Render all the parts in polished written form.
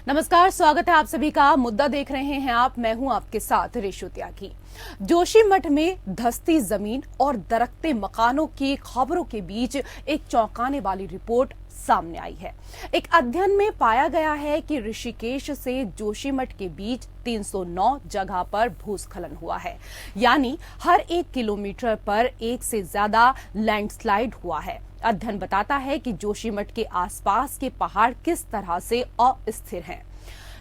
नमस्कार, स्वागत है आप सभी का। मुद्दा देख रहे हैं आप, मैं हूं आपके साथ रेशु त्यागी। जोशीमठ में धंसती जमीन और दरकते मकानों की खबरों के बीच एक चौंकाने वाली रिपोर्ट सामने आई है। एक अध्ययन में पाया गया है कि ऋषिकेश से जोशीमठ के बीच 309 जगह पर भूस्खलन हुआ है, यानी हर 1 किलोमीटर पर एक से ज्यादा लैंडस्लाइड हुआ है। अध्ययन बताता है कि जोशीमठ के आसपास के पहाड़ किस तरह से अस्थिर हैं।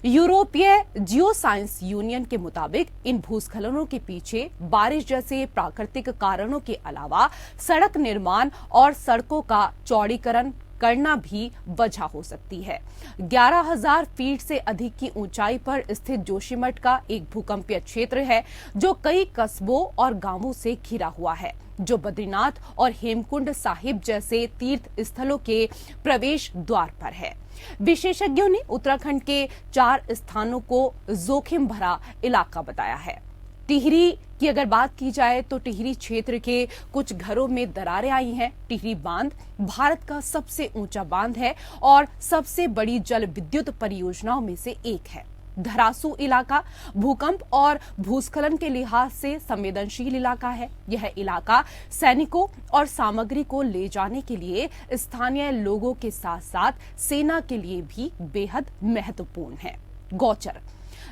यूरोपीय जियोसाइंस यूनियन के मुताबिक इन भूस्खलनों के पीछे बारिश जैसे प्राकृतिक कारणों के अलावा सड़क निर्माण और सड़कों का चौड़ीकरण करना भी वजह हो सकती है। 11,000 फीट से अधिक की ऊंचाई पर स्थित जोशीमठ का एक भूकंपीय क्षेत्र है जो कई कस्बों और गांवों से घिरा हुआ है, जो बद्रीनाथ और हेमकुंड साहिब जैसे तीर्थ स्थलों के प्रवेश द्वार पर है। विशेषज्ञों ने उत्तराखंड के 4 स्थानों को जोखिम भरा इलाका बताया है। टिहरी की अगर बात की जाए तो टिहरी क्षेत्र के कुछ घरों में दरारें आई हैं। टिहरी बांध भारत का सबसे ऊंचा बांध है और सबसे बड़ी जल विद्युत परियोजनाओं में से एक है। धरासू इलाका भूकंप और भूस्खलन के लिहाज से संवेदनशील इलाका है। यह इलाका सैनिकों और सामग्री को ले जाने के लिए स्थानीय लोगों के साथ साथ सेना के लिए भी बेहद महत्वपूर्ण है। गौचर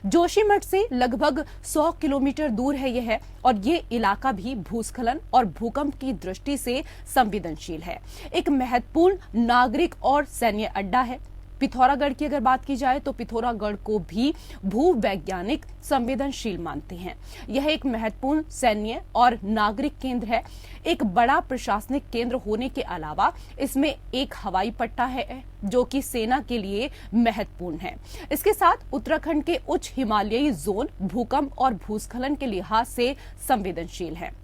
जोशीमठ से लगभग 100 किलोमीटर दूर है यह, और ये इलाका भी भूस्खलन और भूकंप की दृष्टि से संवेदनशील है। एक महत्वपूर्ण नागरिक और सैन्य अड्डा है। पिथौरागढ़ की अगर बात की जाए तो पिथौरागढ़ को भी भूवैज्ञानिक संवेदनशील मानते हैं। यह एक महत्वपूर्ण सैन्य और नागरिक केंद्र है। एक बड़ा प्रशासनिक केंद्र होने के अलावा इसमें एक हवाई पट्टा है जो कि सेना के लिए महत्वपूर्ण है। इसके साथ उत्तराखंड के उच्च हिमालयी जोन भूकंप और भूस्खलन के लिहाज से संवेदनशील है।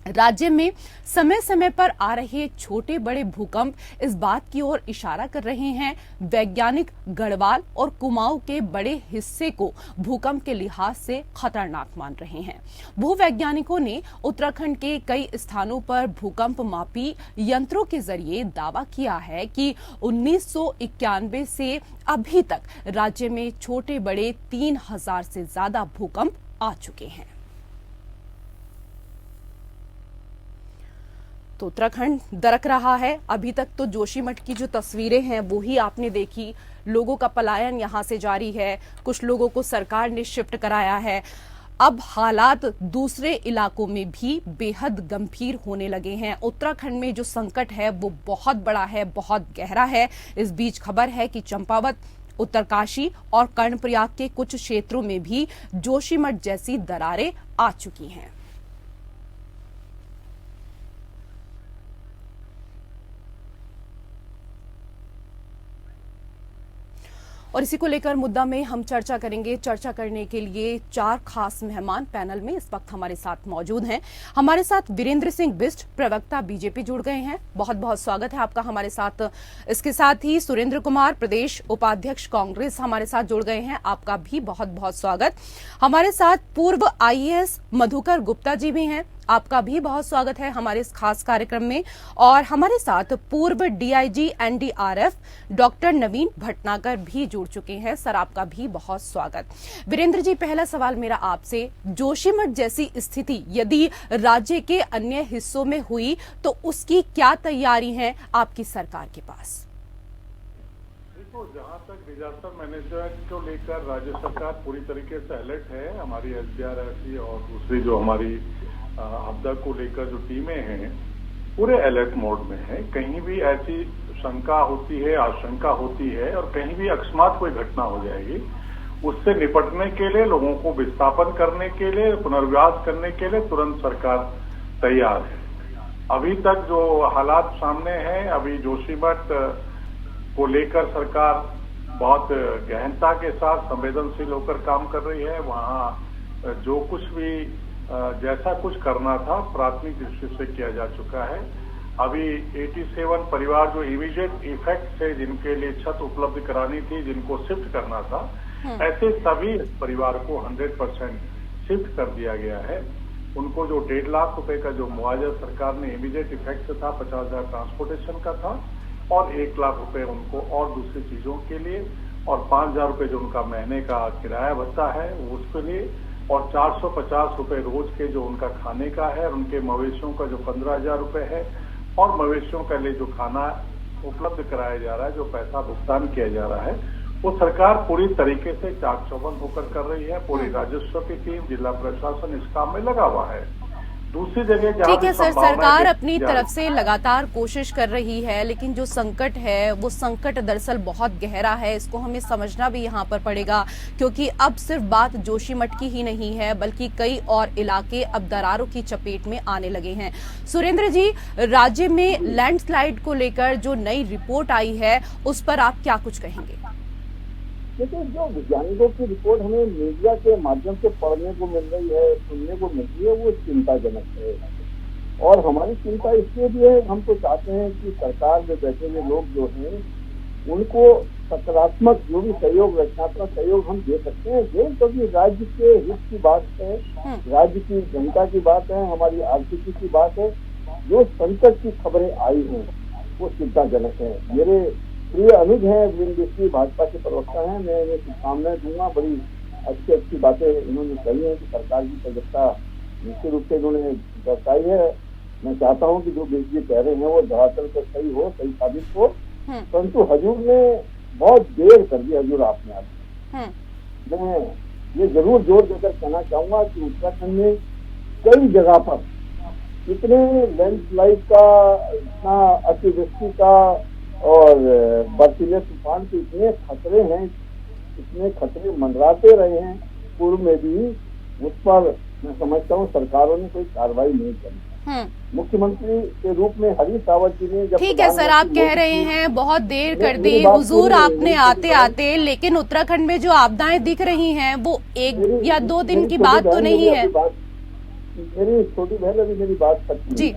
राज्य में समय समय पर आ रहे छोटे बड़े भूकंप इस बात की ओर इशारा कर रहे हैं। वैज्ञानिक गढ़वाल और कुमाऊं के बड़े हिस्से को भूकंप के लिहाज से खतरनाक मान रहे हैं। भूवैज्ञानिकों ने उत्तराखंड के कई स्थानों पर भूकंप मापी यंत्रों के जरिए दावा किया है कि 1991 से अभी तक राज्य में छोटे बड़े 3,000 से ज्यादा भूकंप आ चुके हैं। तो उत्तराखंड दरक रहा है। अभी तक तो जोशीमठ की जो तस्वीरें हैं वो ही आपने देखी। लोगों का पलायन यहां से जारी है, कुछ लोगों को सरकार ने शिफ्ट कराया है। अब हालात दूसरे इलाकों में भी बेहद गंभीर होने लगे हैं। उत्तराखंड में जो संकट है वो बहुत बड़ा है, बहुत गहरा है। इस बीच खबर है कि चंपावत, उत्तरकाशी और कर्णप्रयाग के कुछ क्षेत्रों में भी जोशीमठ जैसी दरारें आ चुकी हैं। और इसी को लेकर मुद्दा में हम चर्चा करेंगे। चर्चा करने के लिए 4 खास मेहमान पैनल में इस वक्त हमारे साथ मौजूद हैं। हमारे साथ वीरेंद्र सिंह बिष्ट, प्रवक्ता बीजेपी, जुड़ गए हैं। बहुत बहुत स्वागत है आपका हमारे साथ। इसके साथ ही सुरेंद्र कुमार, प्रदेश उपाध्यक्ष कांग्रेस, हमारे साथ जुड़ गए हैं। आपका भी बहुत बहुत स्वागत। हमारे साथ पूर्व IAS मधुकर गुप्ता जी भी हैं। आपका भी बहुत स्वागत है हमारे इस खास कार्यक्रम में। और हमारे साथ पूर्व DIG NDRF डॉक्टर नवीन भटनागर भी जुड़ चुके हैं। सर, आपका भी बहुत स्वागत। वीरेंद्र जी, पहला सवाल मेरा आपसे, जोशीमठ जैसी स्थिति यदि राज्य के अन्य हिस्सों में हुई तो उसकी क्या तैयारी है आपकी सरकार के पास? देखो, जहाँ तक डिजास्टर मैनेजमेंट को लेकर राज्य सरकार पूरी तरीके से अलर्ट है। हमारी SDRF और दूसरी जो हमारी आपदा को लेकर जो टीमें हैं पूरे अलर्ट मोड में है। कहीं भी ऐसी शंका होती है, आशंका होती है और कहीं भी अकस्मात कोई घटना हो जाएगी, उससे निपटने के लिए, लोगों को विस्थापन करने के लिए, पुनर्वास करने के लिए तुरंत सरकार तैयार है। अभी तक जो हालात सामने हैं, अभी जोशीमठ को लेकर सरकार बहुत गहनता के साथ संवेदनशील होकर काम कर रही है। वहाँ जो कुछ भी जैसा कुछ करना था प्राथमिक दृष्टि से किया जा चुका है। अभी 87 परिवार जो इमीडिएट इफेक्ट से जिनके लिए छत उपलब्ध करानी थी, जिनको शिफ्ट करना था, ऐसे सभी परिवार को 100% शिफ्ट कर दिया गया है। उनको जो 1.5 लाख रुपए का जो मुआवजा सरकार ने इमीडिएट इफेक्ट से था, 50,000 ट्रांसपोर्टेशन का था और 1 लाख रुपए उनको और दूसरी चीजों के लिए और 5,000 रुपये जो उनका महीने का किराया भत्ता है वो उसके लिए, और 450 रुपये रोज के जो उनका खाने का है, और उनके मवेशियों का जो 15,000 रुपये है, और मवेशियों के लिए जो खाना उपलब्ध कराया जा रहा है, जो पैसा भुगतान किया जा रहा है, वो सरकार पूरी तरीके से चाक चौबंद होकर कर रही है। पूरी राजस्व की टीम, जिला प्रशासन इस काम में लगा हुआ है। दूसरी जगह जहां ठीक है भी सर, संभावना है सरकार कि अपनी तरफ से लगातार कोशिश कर रही है, लेकिन जो संकट है वो संकट दरअसल बहुत गहरा है। इसको हमें समझना भी यहाँ पर पड़ेगा, क्योंकि अब सिर्फ बात जोशीमठ की ही नहीं है, बल्कि कई और इलाके अब दरारों की चपेट में आने लगे हैं। सुरेंद्र जी, राज्य में लैंडस्लाइड को लेकर जो नई रिपोर्ट आई है उस पर आप क्या कुछ कहेंगे? देखिए, जो वैज्ञानिकों की रिपोर्ट हमें मीडिया के माध्यम से पढ़ने को मिल रही है, सुनने को मिल रही है, वो चिंताजनक है। और हमारी चिंता इसलिए भी है, हम तो चाहते हैं कि सरकार में बैठे हुए लोग जो हैं उनको सकारात्मक जो भी सहयोग, रचनात्मक सहयोग हम दे सकते हैं क्योंकि राज्य के हित की बात है, राज्य की जनता की बात है, हमारी आर्थिकी की बात है। जो संकट की खबरें आई हैं वो चिंताजनक है। मेरे प्रिय अनुज हैं वीरेंद्र, भाजपा के प्रवक्ता हैं, मैं इन्हें शुभकामनाएं दूंगा। बड़ी अच्छी अच्छी बातें इन्होंने कही हैं कि सरकार की सजगता निश्चित रूप से इन्होंने दर्शाई है। मैं चाहता हूं कि जो बिजली कह रहे हैं वो धरातल पर सही हो, सही साबित हो। परंतु हजूर ने बहुत देर कर दी। हजूर आपने आज मैं ये जरूर जोर देकर कहना चाहूंगा कि उत्तराखंड में कई जगह पर इतने लैंडस्लाइड का, इतना अतिवृष्टि का और बर्फीले तूफान के इतने खतरे हैं, इतने खतरे मंडराते रहे हैं पूर्व में भी, उस पर मैं समझता हूँ सरकारों ने कोई कार्रवाई नहीं करी। मुख्यमंत्री के रूप में हरीश रावत जी ने जब, ठीक है सर, आप कह रहे हैं बहुत देर कर दी हुजूर आपने आते आते, लेकिन उत्तराखंड में जो आपदाएं दिख रही हैं वो एक या दो दिन की बात तो नहीं है। मेरी छोटी बहन अभी मेरी बात करती जी।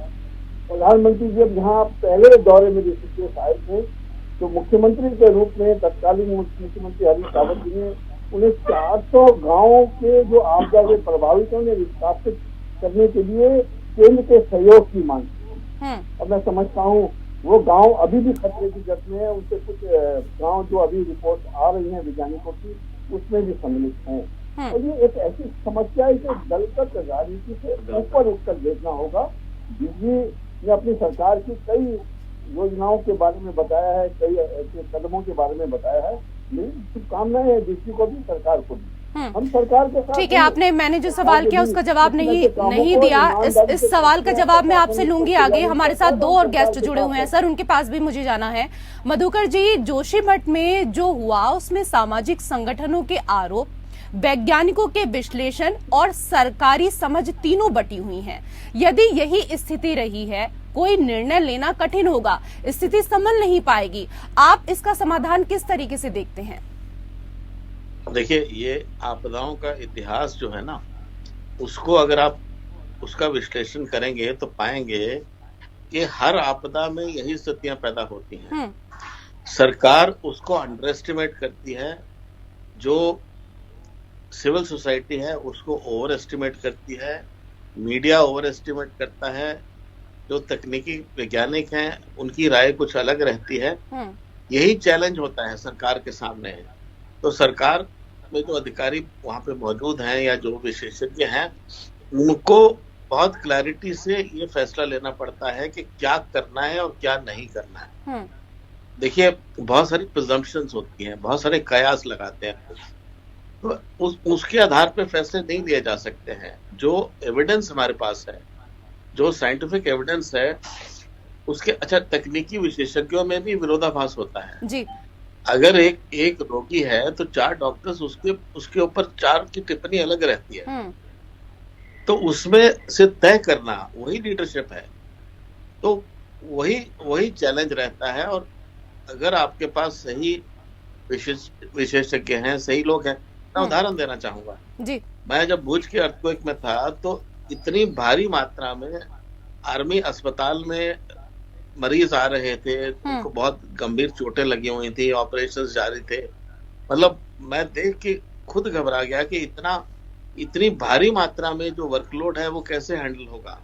प्रधानमंत्री जी अब यहाँ पहले दौरे में ऋषिकेश आए थे, तो मुख्यमंत्री के रूप में तत्कालीन मुख्यमंत्री हरीश रावत जी ने उन्हें 400 गांवों के जो आपदा से प्रभावित हैं उन्हें विस्थापित करने के लिए केंद्र के सहयोग की मांग की। और मैं समझता हूँ वो गांव अभी भी खतरे की जद में है। उनसे कुछ गांव जो अभी रिपोर्ट आ रही है वैज्ञानिकों की, उसमें भी सम्मिलित हैं। और ये एक ऐसी समस्या है कि दलगत राजनीति से ऊपर उठकर देखना होगा। बिजली ने अपनी सरकार की कई योजनाओं के बारे में बताया है, कई ऐसे कदमों के बारे में बताया है। मेरी शुभकामनाएं है बिजली को भी, सरकार को भी। हम सरकार के साथ। ठीक है, मैंने जो सवाल किया उसका जवाब नहीं दिया। इस सवाल का जवाब मैं आपसे लूंगी आगे। हमारे साथ दो और गेस्ट जुड़े हुए हैं सर, उनके पास भी मुझे जाना है। मधुकर जी, जोशीमठ में जो हुआ उसमें सामाजिक संगठनों के आरोप, वैज्ञानिकों के विश्लेषण और सरकारी समझ तीनों बटी हुई हैं। यदि यही स्थिति रही है, कोई निर्णय लेना कठिन होगा, स्थिति संभल नहीं पाएगी। आप इसका समाधान किस तरीके से देखते हैं? देखिए, ये आपदाओं का इतिहास जो है ना, उसको अगर आप उसका विश्लेषण करेंगे तो पाएंगे कि हर आपदा में यही स्थितियां पैदा होती हैं। सरकार उसको अंडर एस्टिमेट करती है, जो सिविल सोसाइटी है उसको ओवर एस्टिमेट करती है, मीडिया ओवर एस्टिमेट करता है, जो तकनीकी वैज्ञानिक हैं उनकी राय कुछ अलग रहती है। यही चैलेंज होता है सरकार के सामने। तो सरकार में जो अधिकारी वहां पे मौजूद हैं या जो विशेषज्ञ हैं, उनको बहुत क्लैरिटी से ये फैसला लेना पड़ता है कि क्या करना है और क्या नहीं करना है। देखिए, बहुत सारी प्रिजम्पशंस होती हैं, बहुत सारे कयास लगाते हैं, तो उसके आधार पे फैसले नहीं लिए जा सकते हैं। जो एविडेंस हमारे पास है, जो साइंटिफिक एविडेंस है, उसके तकनीकी विशेषज्ञों में भी विरोधाभास होता है जी। अगर एक रोगी है तो 4 डॉक्टर्स उसके ऊपर 4 की टिप्पणी अलग रहती है, तो उसमें से तय करना वही लीडरशिप है। तो वही चैलेंज रहता है। और अगर आपके पास सही विशेषज्ञ हैं, सही लोग हैं, मैं उदाहरण देना चाहूंगा जी। मैं जब भुज के अर्थक्वेक में था तो इतनी भारी मात्रा में आर्मी अस्पताल में मरीज आ रहे थे, उनको बहुत गंभीर चोटें लगी हुई थी, ऑपरेशंस जारी थे। मतलब मैं देख के खुद घबरा गया कि इतनी भारी मात्रा में जो वर्कलोड है वो कैसे हैंडल होगा।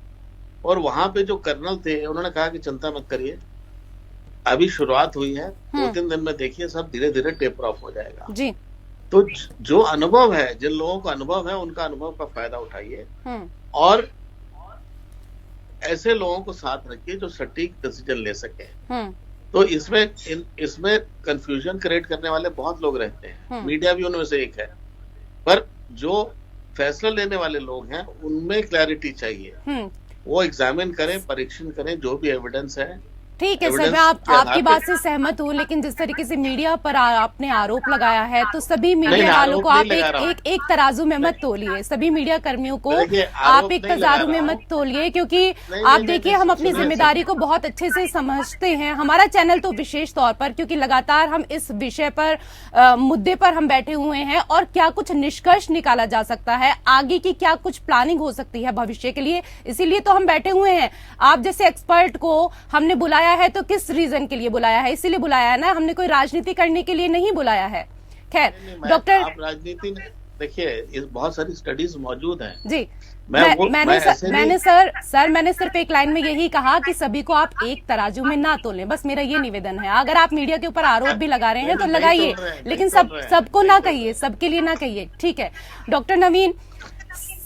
और वहां पे जो कर्नल थे उन्होंने कहा कि चिंता मत करिए, अभी शुरुआत हुई है, 2-3 दिन में देखिए सब धीरे धीरे टेपर ऑफ हो जाएगा। जी। तो जो अनुभव है, जिन लोगों का अनुभव है, उनका अनुभव का फायदा उठाइए और ऐसे लोगों को साथ रखिए जो सटीक डिसीजन ले सके। तो इसमें कंफ्यूजन क्रिएट करने वाले बहुत लोग रहते हैं, मीडिया भी उनमें से एक है, पर जो फैसला लेने वाले लोग हैं उनमें क्लैरिटी चाहिए। वो एग्जामिन करें, परीक्षण करें, जो भी एविडेंस है। ठीक है सर, मैं आपकी बात से सहमत हूँ, लेकिन जिस तरीके से मीडिया पर आपने आरोप लगाया है, तो सभी मीडिया वालों को आप एक तराजू में मत तोलिए, सभी मीडिया कर्मियों को आप एक तराजू में मत तोलिए, क्योंकि आप देखिए हम अपनी जिम्मेदारी को बहुत अच्छे से समझते हैं, हमारा चैनल तो विशेष तौर पर, क्योंकि लगातार हम इस विषय पर मुद्दे पर हम बैठे हुए हैं और क्या कुछ निष्कर्ष निकाला जा सकता है, आगे की क्या कुछ प्लानिंग हो सकती है भविष्य के लिए, इसीलिए तो हम बैठे हुए हैं। आप जैसे एक्सपर्ट को हमने बुलाया है तो किस रीजन के लिए बुलाया है? इसीलिए बुलाया है ना, हमने कोई राजनीति करने के लिए नहीं बुलाया है। खैर डॉक्टर, आप राजनीति देखिए, बहुत सारी स्टडीज मौजूद हैं जी। मैंने सिर्फ एक लाइन में यही कहा कि सभी को आप एक तराजू में ना तोलें, बस मेरा ये निवेदन है। अगर आप मीडिया के ऊपर आरोप भी लगा रहे हैं तो लगाइए, लेकिन सबको ना कहिए, सबके लिए ना कहिए, ठीक है। डॉक्टर नवीन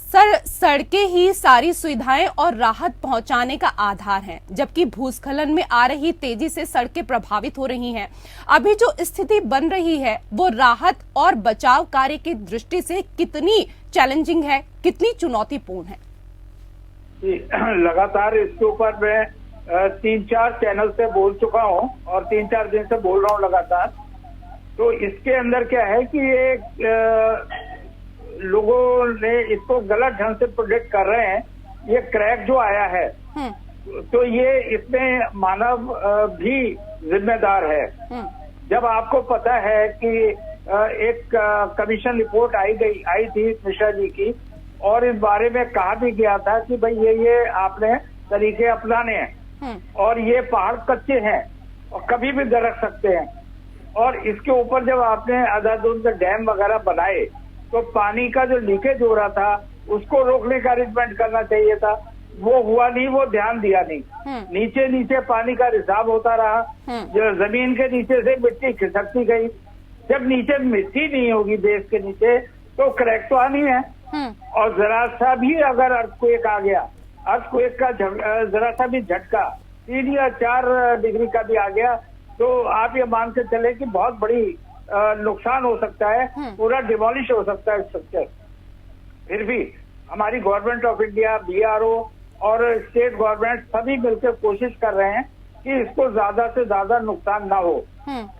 सर, सड़कें ही सारी सुविधाएं और राहत पहुंचाने का आधार हैं, जबकि भूस्खलन में आ रही तेजी से सड़कें प्रभावित हो रही हैं। अभी जो स्थिति बन रही है वो राहत और बचाव कार्य की दृष्टि से कितनी चैलेंजिंग है, कितनी चुनौतीपूर्ण है? लगातार इसके ऊपर मैं 3-4 चैनल से बोल चुका हूं और 3-4 दिन से बोल रहा हूं लगातार। तो इसके अंदर क्या है कि ये लोगों ने इसको गलत ढंग से प्रोजेक्ट कर रहे हैं। ये क्रैक जो आया है तो ये इसमें मानव भी जिम्मेदार है। जब आपको पता है कि एक कमीशन रिपोर्ट आई थी मिश्रा जी की, और इस बारे में कहा भी गया था कि भाई ये आपने तरीके अपनाने हैं और ये पहाड़ कच्चे हैं और कभी भी दरक सकते हैं। और इसके ऊपर जब आपने अंधाधुंध डैम वगैरह बनाए तो पानी का जो लीकेज हो रहा था उसको रोकने का अरेंजमेंट करना चाहिए था, वो हुआ नहीं, वो ध्यान दिया नहीं। नीचे नीचे पानी का रिसाव होता रहा, जो जमीन के नीचे से मिट्टी खिसकती गई। जब नीचे मिट्टी नहीं होगी बेस के नीचे तो क्रैक तो आनी है। और जरा सा भी अगर अर्थक्वेक आ गया, अर्थक्वेक का जरा सा भी झटका 3 या 4 डिग्री का भी आ गया तो आप ये मान के चले कि बहुत बड़ी नुकसान हो सकता है, पूरा डिमोलिश हो सकता है स्ट्रक्चर। फिर भी हमारी गवर्नमेंट ऑफ इंडिया, BRO और स्टेट गवर्नमेंट सभी मिलकर कोशिश कर रहे हैं कि इसको ज्यादा से ज्यादा नुकसान ना हो।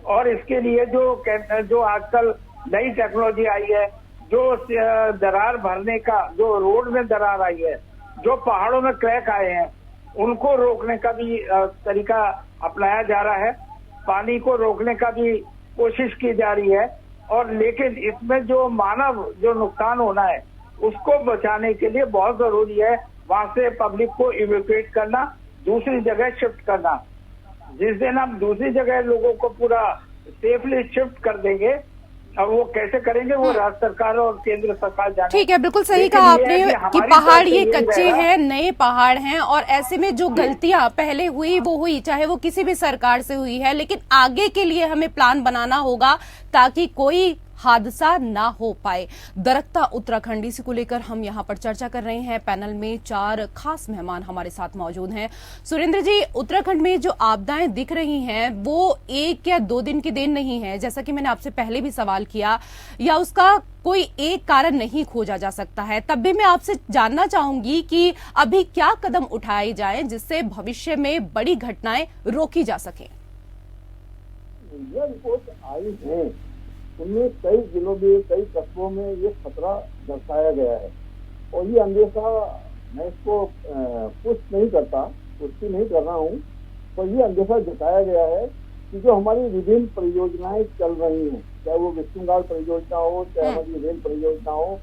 और इसके लिए जो आजकल नई टेक्नोलॉजी आई है, जो दरार भरने का, जो रोड में दरार आई है, जो पहाड़ों में क्रैक आए हैं, उनको रोकने का भी तरीका अपनाया जा रहा है। पानी को रोकने का भी कोशिश की जा रही है। और लेकिन इसमें जो मानव जो नुकसान होना है उसको बचाने के लिए बहुत जरूरी है वहां से पब्लिक को इवैक्यूएट करना, दूसरी जगह शिफ्ट करना। जिस दिन हम दूसरी जगह लोगों को पूरा सेफली शिफ्ट कर देंगे, और वो कैसे करेंगे वो राज्य सरकार और केंद्र सरकार जाने। ठीक है, बिल्कुल सही कहा आपने कि पहाड़ ये कच्चे हैं, नए पहाड़ हैं, और ऐसे में जो गलतियां पहले हुई वो हुई, चाहे वो किसी भी सरकार से हुई है, लेकिन आगे के लिए हमें प्लान बनाना होगा ताकि कोई हादसा ना हो पाए। दरकता उत्तराखंड, इसी को लेकर हम यहाँ पर चर्चा कर रहे हैं। पैनल में 4 खास मेहमान हमारे साथ मौजूद हैं। सुरेंद्र जी, उत्तराखंड में जो आपदाएं दिख रही हैं वो 1 या 2 दिन की देन नहीं है, जैसा कि मैंने आपसे पहले भी सवाल किया, या उसका कोई एक कारण नहीं खोजा जा सकता है। तब भी मैं आपसे जानना चाहूंगी कि अभी क्या कदम उठाए जाएं जिससे भविष्य में बड़ी घटनाएं रोकी जा सकें। यह रिपोर्ट आई है, उनमें कई जिलों में, कई कस्बों में ये खतरा दर्शाया गया है। और ये अंदेशा, मैं इसको पुष्ट नहीं करता, पुष्टि नहीं कर रहा हूँ, तो ये अंदेशा जताया गया है कि जो हमारी विभिन्न परियोजनाएं चल रही हैं, चाहे वो विष्णुगाड़ परियोजना हो, चाहे हमारी रेल परियोजना हो,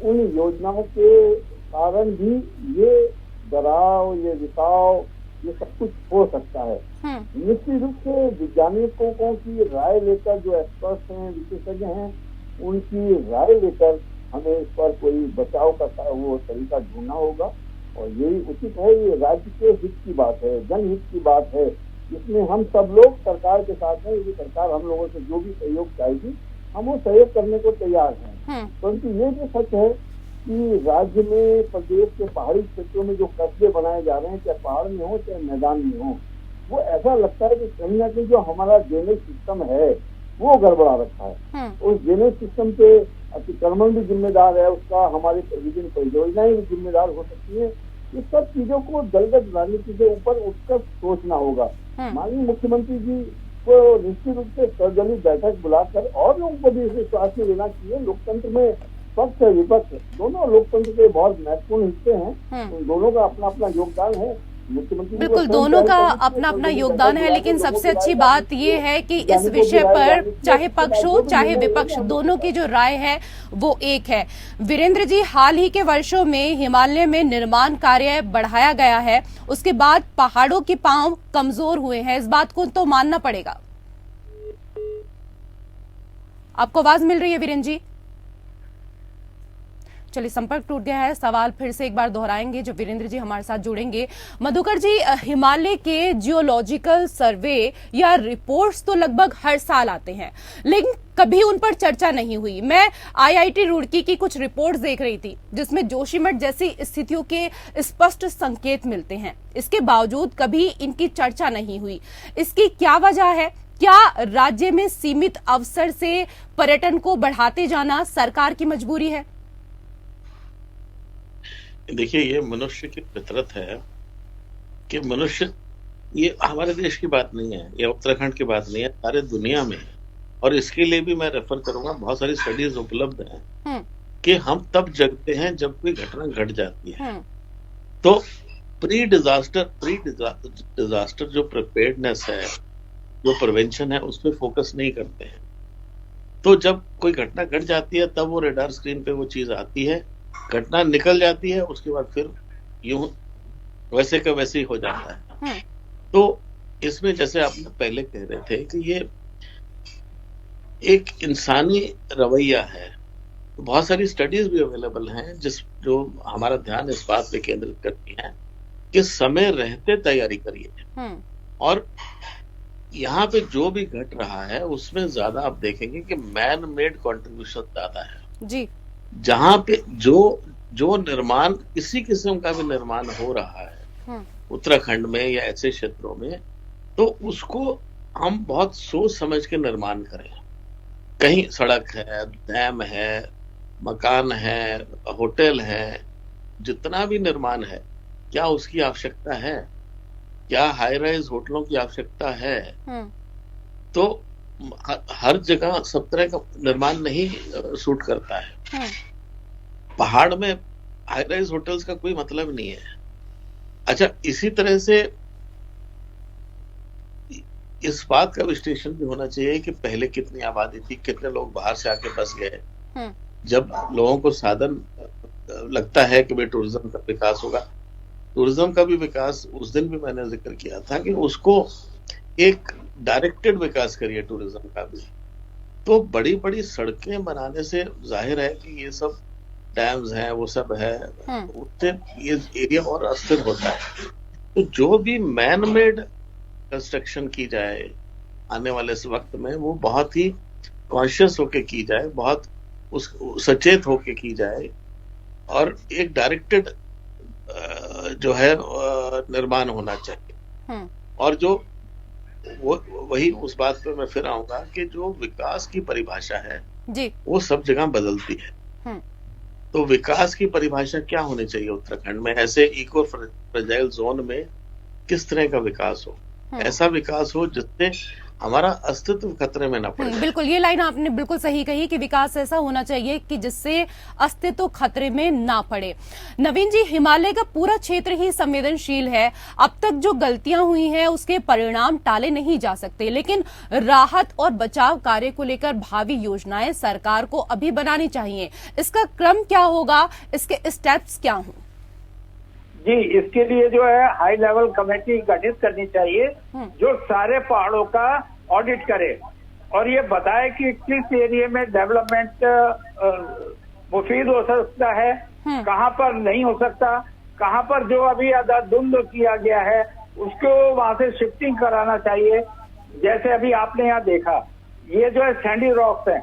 उन योजनाओं के कारण भी ये दराव, ये रिसाव, ये सब कुछ हो सकता है। निश्चित रूप से वैज्ञानिकों की राय लेकर, जो एक्सपर्ट्स हैं, विशेषज्ञ हैं, उनकी राय लेकर हमें इस पर कोई बचाव का वो तरीका ढूंढना होगा। और यही उचित है, ये राज्य के हित की बात है, जनहित की बात है इसमें हम सब लोग सरकार के साथ हैं। यदि सरकार हम लोगों से जो भी सहयोग चाहेगी हम वो सहयोग करने को तैयार हैं। परंतु ये जो सच है कि राज्य में, प्रदेश के पहाड़ी क्षेत्रों में जो कस्बे बनाए जा रहे हैं, चाहे पहाड़ में हो चाहे मैदान में हो, वो ऐसा लगता है कि कहीं ना कहीं जो हमारा ड्रेनेज सिस्टम है वो गड़बड़ा रखा है। उस ड्रेनेज सिस्टम पे अतिक्रमण भी जिम्मेदार है, उसका हमारी विभिन्न परियोजनाएं भी जिम्मेदार हो सकती है। इस सब चीजों को दलगत राजनीति के ऊपर उठकर सोचना होगा। माननीय मुख्यमंत्री जी को निश्चित रूप से सर्वदलीय बैठक बुलाकर और लोगों को भी इसे स्वास्थ्य लेना चाहिए। लोकतंत्र में पक्ष और विपक्ष दोनों लोकतंत्र के बहुत महत्वपूर्ण हिस्से हैं, उन दोनों का अपना अपना योगदान है। बिल्कुल, दोनों का अपना अपना योगदान है, लेकिन सबसे अच्छी बात ये है कि इस विषय पर चाहे पक्ष हो चाहे विपक्ष, दोनों की जो राय है वो एक है। वीरेंद्र जी, हाल ही के वर्षों में हिमालय में निर्माण कार्य बढ़ाया गया है, उसके बाद पहाड़ों के पांव कमजोर हुए हैं, इस बात को तो मानना पड़ेगा। आपको आवाज मिल रही है वीरेंद्र जी? चलिए, संपर्क टूट गया है। सवाल फिर से एक बार दोहराएंगे जो वीरेंद्र जी हमारे साथ जुड़ेंगे। मधुकर जी, हिमालय के जियोलॉजिकल सर्वे या रिपोर्ट्स तो लगभग हर साल आते हैं, लेकिन कभी उन पर चर्चा नहीं हुई। मैं IIT रुड़की की कुछ रिपोर्ट्स देख रही थी जिसमें जोशीमठ जैसी स्थितियों के स्पष्ट संकेत मिलते हैं, इसके बावजूद कभी इनकी चर्चा नहीं हुई। इसकी क्या वजह है? क्या राज्य में सीमित अवसर से पर्यटन को बढ़ाते जाना सरकार की मजबूरी है? देखिए, ये मनुष्य की फितरत है कि मनुष्य, ये हमारे देश की बात नहीं है, ये उत्तराखंड की बात नहीं है, सारे दुनिया में। और इसके लिए भी मैं रेफर करूंगा, बहुत सारी स्टडीज उपलब्ध हैं कि हम तब जगते हैं जब कोई घटना घट जाती है। तो प्री डिजास्टर जो प्रिपेयर्डनेस है, जो प्रिवेंशन है, उस पर फोकस नहीं करते हैं। तो जब कोई घटना घट जाती है तब वो रेडार स्क्रीन पे वो चीज आती है, घटना निकल जाती है, उसके बाद फिर यूं वैसे का वैसे ही हो जाता है। तो इसमें जैसे आपने पहले कह रहे थे कि ये एक इंसानी रवैया है। तो बहुत सारी स्टडीज भी अवेलेबल हैं जो हमारा ध्यान इस बात पे केंद्रित करती हैं कि समय रहते तैयारी करिए। और यहाँ पे जो भी घट रहा है उसमें ज्यादा आप देखेंगे कि मैन मेड कॉन्ट्रीब्यूशन ज्यादा है जी। जहां पे जो निर्माण, किसी किस्म का भी निर्माण हो रहा है उत्तराखंड में या ऐसे क्षेत्रों में, तो उसको हम बहुत सोच समझ के निर्माण करें। कहीं सड़क है, डैम है, मकान है, होटल है, जितना भी निर्माण है, क्या उसकी आवश्यकता है? क्या हाई राइज होटलों की आवश्यकता है? तो हर जगह सब तरह का निर्माण नहीं सूट करता है। पहाड़ में हाई राइज होटल्स का कोई मतलब नहीं है। अच्छा, इसी तरह से इस बात का विश्लेषण भी होना चाहिए कि पहले कितनी आबादी थी, कितने लोग बाहर से आके बस गए। जब लोगों को साधन लगता है कि भाई टूरिज्म का विकास होगा, टूरिज्म का भी विकास, उस दिन भी मैंने जिक्र किया था कि उसको एक डायरेक्टेड विकास करिए टूरिज्म का भी। तो बड़ी बड़ी सड़कें बनाने से जाहिर है कि ये सब डैम्स हैं, वो सब है, उससे ये एरिया और अस्थिर होता है। तो जो भी मैन मेड कंस्ट्रक्शन की जाए आने वाले इस वक्त में, वो बहुत ही कॉन्शियस होके की जाए, बहुत सचेत होके की जाए, और एक डायरेक्टेड जो है निर्माण होना चाहिए। और जो वही उस बात पे मैं फिर आऊंगा कि जो विकास की परिभाषा है जी, वो सब जगह बदलती है। तो विकास की परिभाषा क्या होनी चाहिए उत्तराखंड में? ऐसे इको फ्रेजाइल जोन में किस तरह का विकास हो? ऐसा विकास हो जिससे हमारा अस्तित्व खतरे में ना पड़े। बिल्कुल, ये लाइन आपने बिल्कुल सही कही कि विकास ऐसा होना चाहिए कि जिससे अस्तित्व खतरे में ना पड़े। नवीन जी, हिमालय का पूरा क्षेत्र ही संवेदनशील है। अब तक जो गलतियां हुई हैं उसके परिणाम टाले नहीं जा सकते, लेकिन राहत और बचाव कार्य को लेकर भावी योजनाएं सरकार को अभी बनानी चाहिए। इसका क्रम क्या होगा, इसके स्टेप्स क्या हों? जी, इसके लिए जो है हाई लेवल कमेटी गठित करनी चाहिए जो सारे पहाड़ों का ऑडिट करे और ये बताए कि किस एरिया में डेवलपमेंट मुफीद हो सकता है, कहाँ पर नहीं हो सकता, कहाँ पर जो अभी धुंध किया गया है उसको वहां से शिफ्टिंग कराना चाहिए। जैसे अभी आपने यहाँ देखा, ये जो है सैंडी रॉक्स है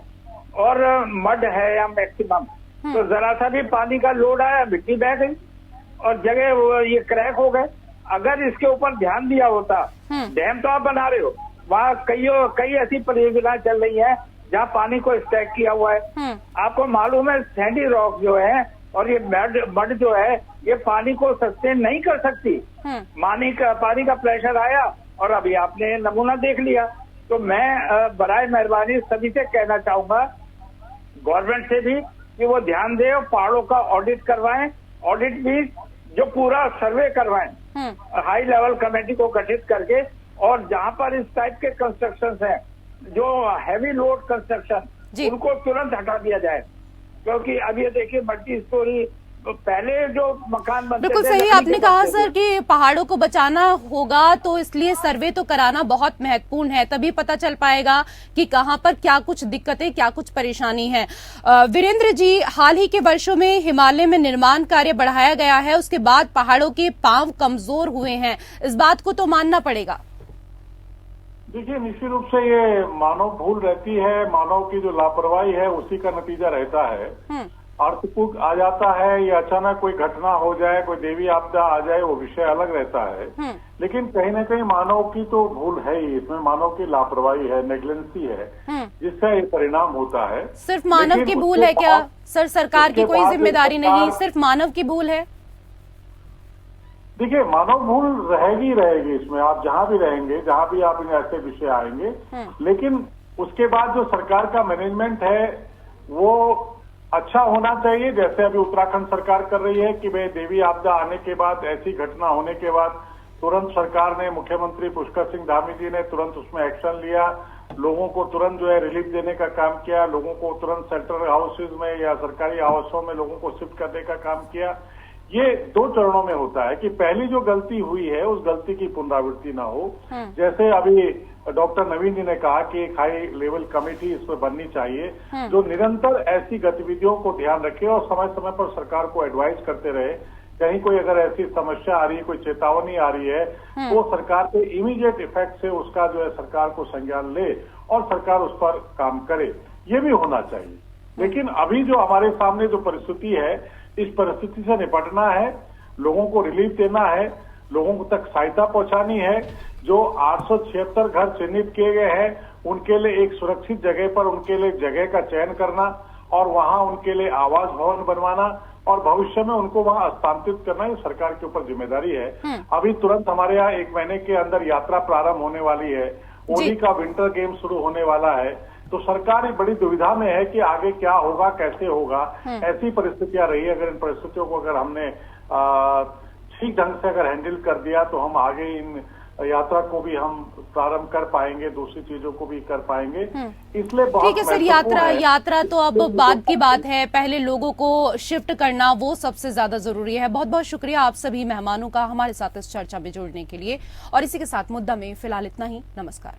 और मड है या मैक्सिमम, तो जरा सा भी पानी का लोड आया, मिट्टी बह गई और जगह ये क्रैक हो गए। अगर इसके ऊपर ध्यान दिया होता, डैम तो आप बना रहे हो, वहाँ कई ऐसी परियोजनाएं चल रही है जहाँ पानी को स्टैक किया हुआ है। आपको मालूम है सैंडी रॉक जो है और ये मड जो है, ये पानी को सस्टेन नहीं कर सकती। पानी का प्रेशर आया और अभी आपने नमूना देख लिया। तो मैं बराए मेहरबानी सभी से कहना चाहूंगा, गवर्नमेंट से भी, कि वो ध्यान दे और पहाड़ों का ऑडिट करवाएं। ऑडिट भी जो पूरा सर्वे करवाएं, हाई लेवल कमेटी को गठित करके, और जहां पर इस टाइप के कंस्ट्रक्शन हैं, जो हैवी लोड कंस्ट्रक्शन, उनको तुरंत हटा दिया जाए। क्योंकि अब ये देखिए मल्टी स्टोरी, तो पहले जो मकान बनते बिल्कुल थे, सही आपने कहा सर कि पहाड़ों को बचाना होगा तो इसलिए सर्वे तो कराना बहुत महत्वपूर्ण है, तभी पता चल पाएगा कि कहां पर क्या कुछ दिक्कतें, क्या कुछ परेशानी है। वीरेंद्र जी, हाल ही के वर्षों में हिमालय में निर्माण कार्य बढ़ाया गया है, उसके बाद पहाड़ों के पांव कमजोर हुए हैं, इस बात को तो मानना पड़ेगा। देखिए, निश्चित रूप से ये मानव भूल रहती है, मानव की जो लापरवाही है उसी का नतीजा रहता है। अर्थक्वेक आ जाता है या अचानक कोई घटना हो जाए, कोई देवी आपदा आ जाए, वो विषय अलग रहता है। लेकिन कहीं ना कहीं मानव की तो भूल है ही, इसमें मानव की लापरवाही है, नेग्लेंसी है, जिससे ये परिणाम होता है। सिर्फ मानव की भूल है क्या सर? सरकार की कोई जिम्मेदारी नहीं, सिर्फ मानव की भूल है? देखिए, मानव भूल रहेगी इसमें, आप जहां भी रहेंगे, जहां भी आप इन ऐसे विषय आएंगे। लेकिन उसके बाद जो सरकार का मैनेजमेंट है वो अच्छा होना चाहिए। जैसे अभी उत्तराखंड सरकार कर रही है कि भाई देवी आपदा आने के बाद, ऐसी घटना होने के बाद तुरंत सरकार ने, मुख्यमंत्री पुष्कर सिंह धामी जी ने तुरंत उसमें एक्शन लिया, लोगों को तुरंत जो है रिलीफ देने का काम किया, लोगों को तुरंत सेंट्रल हाउसेज में या सरकारी आवासों में लोगों को शिफ्ट करने का काम किया। ये 2 चरणों में होता है कि पहली जो गलती हुई है उस गलती की पुनरावृत्ति ना हो। जैसे अभी डॉक्टर नवीन जी ने कहा कि एक हाई लेवल कमेटी इसमें बननी चाहिए जो निरंतर ऐसी गतिविधियों को ध्यान रखे और समय समय पर सरकार को एडवाइस करते रहे। कहीं कोई अगर ऐसी समस्या आ रही है, कोई चेतावनी आ रही है, तो सरकार के इमीडिएट इफेक्ट से उसका जो है सरकार को संज्ञान ले और सरकार उस पर काम करे, ये भी होना चाहिए। लेकिन अभी जो हमारे सामने जो परिस्थिति है, इस परिस्थिति से निपटना है, लोगों को रिलीफ देना है, लोगों तक सहायता पहुंचानी है। जो 876 घर चिन्हित किए गए हैं उनके लिए एक सुरक्षित जगह पर उनके लिए जगह का चयन करना और वहां उनके लिए आवास भवन बनवाना और भविष्य में उनको वहां स्थानांतरित करना, ये सरकार के ऊपर जिम्मेदारी है। अभी तुरंत हमारे यहाँ 1 महीने के अंदर यात्रा प्रारंभ होने वाली है, ओडी का विंटर गेम शुरू होने वाला है, तो सरकार बड़ी दुविधा में है कि आगे क्या होगा, कैसे होगा। ऐसी परिस्थितियां रही, अगर इन परिस्थितियों को अगर हमने ठीक ढंग से अगर हैंडल कर दिया तो हम आगे इन यात्रा को भी हम प्रारंभ कर पाएंगे, दूसरी चीजों को भी कर पाएंगे। इसलिए बहुत ठीक है सर, यात्रा तो अब बाद की बात है, पहले लोगों को शिफ्ट करना वो सबसे ज्यादा जरूरी है। बहुत बहुत शुक्रिया आप सभी मेहमानों का हमारे साथ इस चर्चा में जुड़ने के लिए, और इसी के साथ मुद्दा में फिलहाल इतना ही। नमस्कार।